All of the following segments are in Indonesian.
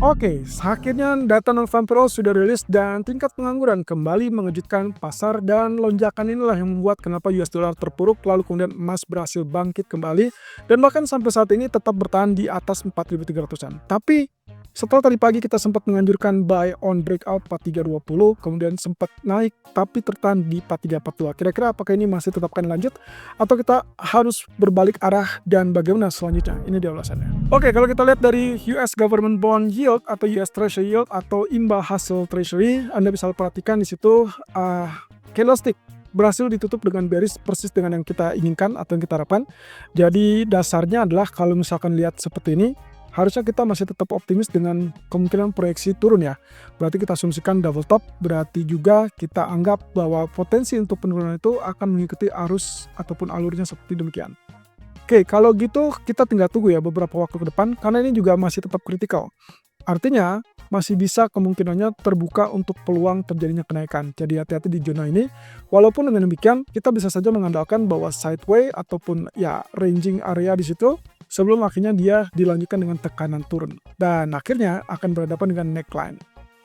Oke, akhirnya data non-farm sudah rilis dan tingkat pengangguran kembali mengejutkan pasar dan lonjakan inilah yang membuat kenapa US dollar terpuruk lalu kemudian emas berhasil bangkit kembali dan bahkan sampai saat ini tetap bertahan di atas 4.300-an. Tapi setelah tadi pagi kita sempat menganjurkan buy on breakout 4320, kemudian sempat naik tapi tertahan di 4342. Kira-kira apakah ini masih tetap akan lanjut atau kita harus berbalik arah dan bagaimana selanjutnya? Ini dia ulasannya. Oke, kalau kita lihat dari US government bond yield atau US treasury yield atau imbal hasil treasury, Anda bisa perhatikan di situ candlestick berhasil ditutup dengan bearish persis dengan yang kita inginkan atau yang kita harapkan. Jadi dasarnya adalah kalau misalkan lihat seperti ini, harusnya kita masih tetap optimis dengan kemungkinan proyeksi turun ya. Berarti kita asumsikan double top, berarti juga kita anggap bahwa potensi untuk penurunan itu akan mengikuti arus ataupun alurnya seperti demikian. Oke, kalau gitu kita tinggal tunggu ya beberapa waktu ke depan karena ini juga masih tetap kritikal. Artinya masih bisa kemungkinannya terbuka untuk peluang terjadinya kenaikan. Jadi hati-hati di zona ini. Walaupun dengan demikian kita bisa saja mengandalkan bahwa sideway ataupun ya ranging area di situ sebelum akhirnya dia dilanjutkan dengan tekanan turun. Dan akhirnya akan berhadapan dengan neckline.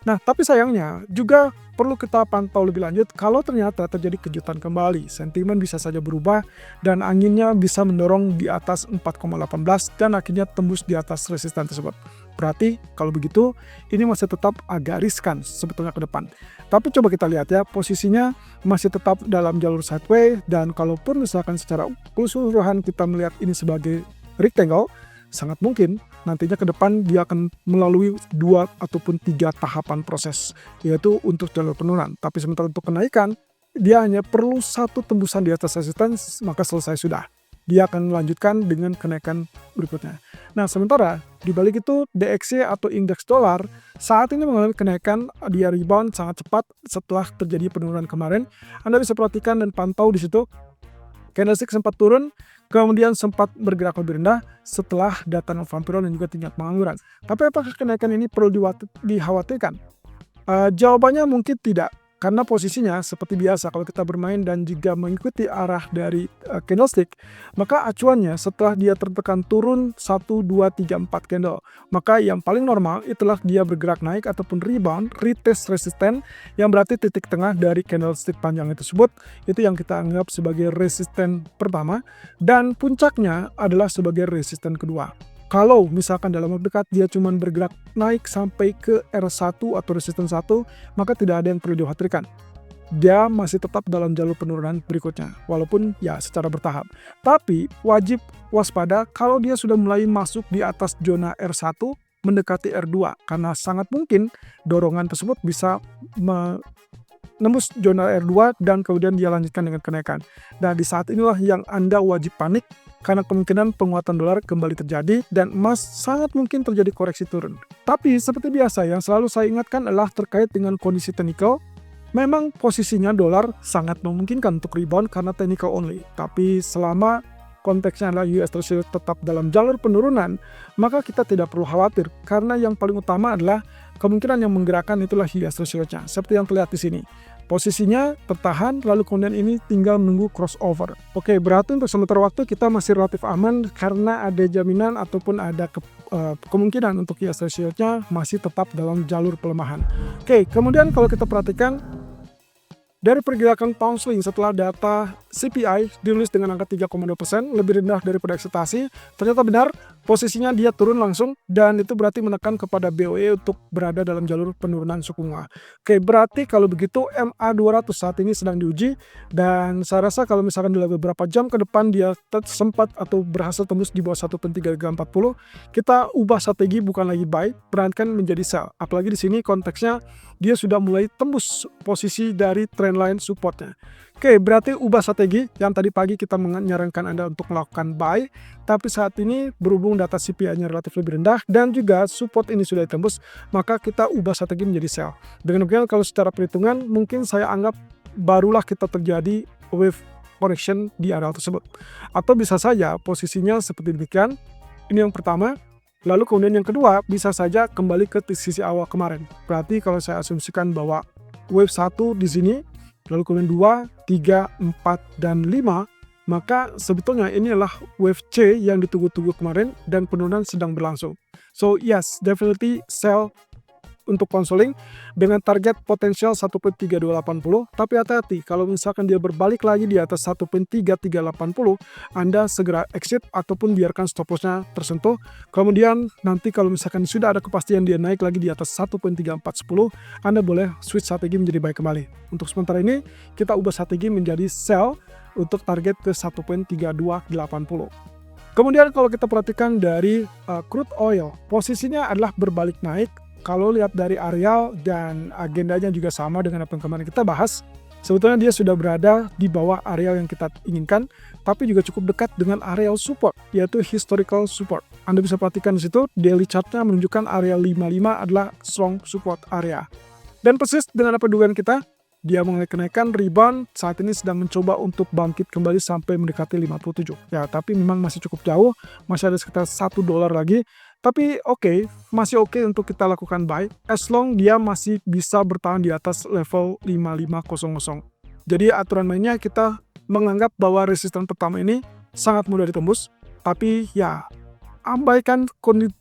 Nah, tapi sayangnya juga perlu kita pantau lebih lanjut kalau ternyata terjadi kejutan kembali. Sentimen bisa saja berubah dan anginnya bisa mendorong di atas 4,18 dan akhirnya tembus di atas resisten tersebut. Berarti kalau begitu ini masih tetap agak riskan sebetulnya ke depan. Tapi coba kita lihat ya, posisinya masih tetap dalam jalur sideway dan kalaupun misalkan secara keseluruhan kita melihat ini sebagai rectangle, sangat mungkin nantinya ke depan dia akan melalui 2 ataupun 3 tahapan proses, yaitu untuk jalur penurunan. Tapi sementara untuk kenaikan, dia hanya perlu satu tembusan di atas resistance, maka selesai sudah. Dia akan melanjutkan dengan kenaikan berikutnya. Nah, sementara di balik itu DXY atau indeks dolar saat ini mengalami kenaikan, dia rebound sangat cepat setelah terjadi penurunan kemarin. Anda bisa perhatikan dan pantau di situ. Candlestick sempat turun, kemudian sempat bergerak lebih rendah setelah data non-farm payroll dan juga tingkat pengangguran. Tapi apakah kenaikan ini perlu dikhawatirkan? Jawabannya mungkin tidak. Karena posisinya seperti biasa kalau kita bermain dan juga mengikuti arah dari candlestick, maka acuannya setelah dia tertekan turun 1, 2, 3, 4 candle. Maka yang paling normal itulah dia bergerak naik ataupun rebound, retest resisten yang berarti titik tengah dari candlestick panjang tersebut. Itu yang kita anggap sebagai resisten pertama dan puncaknya adalah sebagai resisten kedua. Kalau misalkan dalam waktu dekat dia cuma bergerak naik sampai ke R1 atau resisten 1, maka tidak ada yang perlu dikhawatirkan. Dia masih tetap dalam jalur penurunan berikutnya, walaupun ya secara bertahap. Tapi wajib waspada kalau dia sudah mulai masuk di atas zona R1 mendekati R2, karena sangat mungkin dorongan tersebut bisa menembus zona R2 dan kemudian dia lanjutkan dengan kenaikan. Dan di saat inilah yang Anda wajib panik karena kemungkinan penguatan dolar kembali terjadi dan emas sangat mungkin terjadi koreksi turun. Tapi seperti biasa yang selalu saya ingatkan adalah terkait dengan kondisi technical. Memang posisinya dolar sangat memungkinkan untuk rebound karena technical only. Tapi selama konteksnya adalah US Treasury tetap dalam jalur penurunan, maka kita tidak perlu khawatir karena yang paling utama adalah kemungkinan yang menggerakkan itulah US Treasury-nya. Seperti yang terlihat di sini. Posisinya tertahan, lalu kemudian ini tinggal menunggu crossover. Oke, berarti untuk sementara waktu kita masih relatif aman karena ada jaminan ataupun ada kemungkinan untuk US Treasury-nya masih tetap dalam jalur pelemahan. Oke, kemudian kalau kita perhatikan dari pergerakan pound sterling setelah data CPI dirilis dengan angka 3,2%, lebih rendah daripada ekspektasi, ternyata benar posisinya dia turun langsung dan itu berarti menekan kepada BOE untuk berada dalam jalur penurunan suku bunga. Oke, berarti kalau begitu MA200 saat ini sedang diuji dan saya rasa kalau misalkan dalam beberapa jam ke depan dia sempat atau berhasil tembus di bawah 1/340, kita ubah strategi bukan lagi buy, melainkan menjadi sell. Apalagi di sini konteksnya dia sudah mulai tembus posisi dari trendline supportnya. Oke, berarti ubah strategi. Yang tadi pagi kita menyarankan Anda untuk melakukan buy, tapi saat ini berhubung data CPI-nya relatif lebih rendah dan juga support ini sudah ditembus, maka kita ubah strategi menjadi sell. Dengan demikian kalau secara perhitungan mungkin saya anggap barulah kita terjadi wave correction di area tersebut. Atau bisa saja posisinya seperti demikian. Ini yang pertama. Lalu kemudian yang kedua bisa saja kembali ke sisi awal kemarin. Berarti kalau saya asumsikan bahwa wave 1 di sini, lalu kemudian 2, 3, 4, dan 5, maka sebetulnya ini adalah wave C yang ditunggu-tunggu kemarin dan penurunan sedang berlangsung. So yes, definitely sell untuk consoling dengan target potensial 1.3280, tapi hati-hati kalau misalkan dia berbalik lagi di atas 1.3380, Anda segera exit ataupun biarkan stop lossnya tersentuh. Kemudian nanti kalau misalkan sudah ada kepastian dia naik lagi di atas 1.3410, Anda boleh switch strategi menjadi buy kembali. Untuk sementara ini kita ubah strategi menjadi sell untuk target ke 1.3280. Kemudian kalau kita perhatikan dari crude oil, posisinya adalah berbalik naik. Kalau lihat dari areal dan agendanya juga sama dengan apa yang kemarin kita bahas, sebetulnya dia sudah berada di bawah areal yang kita inginkan, tapi juga cukup dekat dengan areal support, yaitu historical support. Anda bisa perhatikan di situ, daily chartnya menunjukkan area 55 adalah strong support area. Dan persis dengan apa dugaan kita, dia mulai kenaikan rebound, saat ini sedang mencoba untuk bangkit kembali sampai mendekati 57. Ya, tapi memang masih cukup jauh, masih ada sekitar $1 lagi. Tapi masih oke untuk kita lakukan buy, as long dia masih bisa bertahan di atas level 5500. Jadi aturan mainnya kita menganggap bahwa resisten pertama ini sangat mudah ditembus, tapi ya abaikan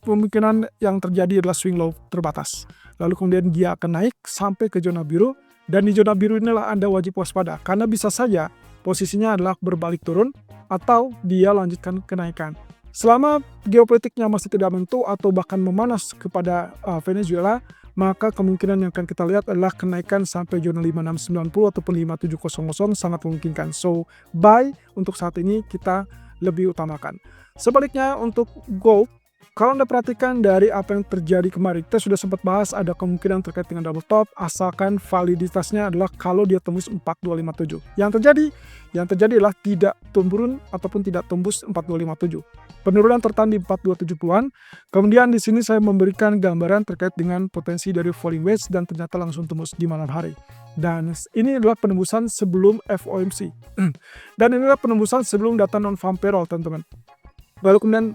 kemungkinan yang terjadi adalah swing low terbatas. Lalu kemudian dia akan naik sampai ke zona biru, dan di zona biru inilah Anda wajib waspada, karena bisa saja posisinya adalah berbalik turun atau dia lanjutkan kenaikan. Selama geopolitiknya masih tidak menentu atau bahkan memanas kepada Venezuela, maka kemungkinan yang akan kita lihat adalah kenaikan sampai zona 5690 ataupun 5700 sangat memungkinkan. So, buy untuk saat ini kita lebih utamakan. Sebaliknya untuk gold, kalau Anda perhatikan dari apa yang terjadi kemarin, kita sudah sempat bahas ada kemungkinan terkait dengan double top, asalkan validitasnya adalah kalau dia tembus 4257. Yang terjadi adalah tidak turun ataupun tidak tembus 4257. Penurunan tertahan di 4270-an. Kemudian di sini saya memberikan gambaran terkait dengan potensi dari falling wedge dan ternyata langsung tembus di malam hari. Dan ini adalah penembusan sebelum FOMC. Dan ini adalah penembusan sebelum data non-farm payroll, teman-teman. Lalu kemudian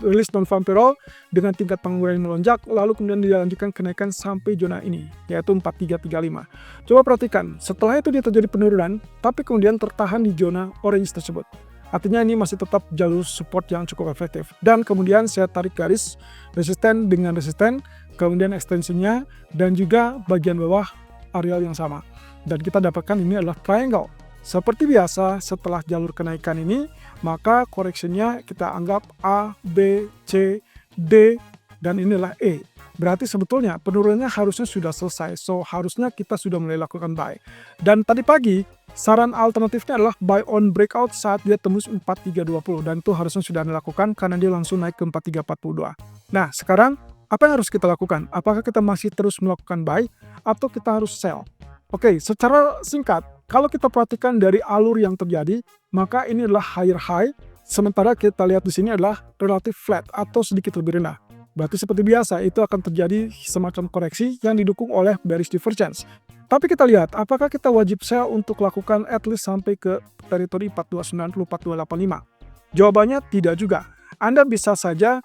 rilis non-farm payroll dengan tingkat pengangguran yang melonjak, lalu kemudian dilanjutkan kenaikan sampai zona ini, yaitu 4335. Coba perhatikan, setelah itu dia terjadi penurunan, tapi kemudian tertahan di zona orange tersebut. Artinya ini masih tetap jalur support yang cukup efektif. Dan kemudian saya tarik garis resisten dengan resisten, kemudian ekstensinya, dan juga bagian bawah areal yang sama. Dan kita dapatkan ini adalah triangle. Seperti biasa, setelah jalur kenaikan ini, maka koreksinya kita anggap A, B, C, D, dan inilah E. Berarti sebetulnya penurunannya harusnya sudah selesai, so harusnya kita sudah mulai lakukan buy. Dan tadi pagi, saran alternatifnya adalah buy on breakout saat dia tembus 4320, dan itu harusnya sudah dilakukan karena dia langsung naik ke 4342. Nah, sekarang apa yang harus kita lakukan? Apakah kita masih terus melakukan buy atau kita harus sell? Oke, secara singkat, kalau kita perhatikan dari alur yang terjadi, maka ini adalah higher high, sementara kita lihat di sini adalah relatif flat atau sedikit lebih rendah. Berarti seperti biasa, itu akan terjadi semacam koreksi yang didukung oleh bearish divergence. Tapi kita lihat, apakah kita wajib sell untuk lakukan at least sampai ke teritori 4290, 4285? Jawabannya tidak juga. Anda bisa saja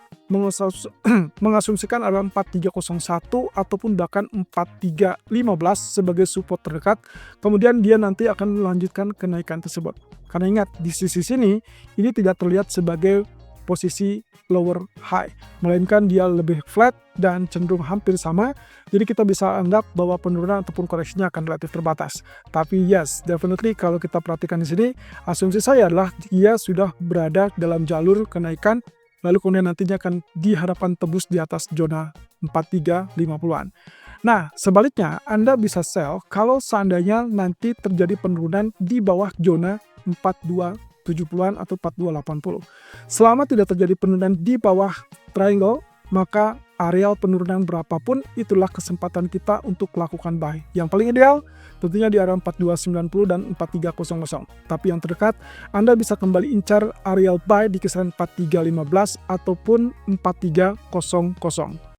mengasumsikan adalah 4301 ataupun bahkan 4315 sebagai support terdekat, kemudian dia nanti akan melanjutkan kenaikan tersebut. Karena ingat, di sisi sini, ini tidak terlihat sebagai posisi lower high, melainkan dia lebih flat dan cenderung hampir sama. Jadi kita bisa anggap bahwa penurunan ataupun koreksinya akan relatif terbatas. Tapi yes, definitely kalau kita perhatikan di sini, asumsi saya adalah dia sudah berada dalam jalur kenaikan, lalu kemudian nantinya akan diharapkan tembus di atas zona 4350-an. Nah, sebaliknya Anda bisa sell kalau seandainya nanti terjadi penurunan di bawah zona 4270-an atau 4280. Selama tidak terjadi penurunan di bawah triangle, maka areal penurunan berapapun itulah kesempatan kita untuk lakukan buy. Yang paling ideal tentunya di area 4290 dan 4300. Tapi yang terdekat, Anda bisa kembali incar areal buy di kisaran 4315 ataupun 4300.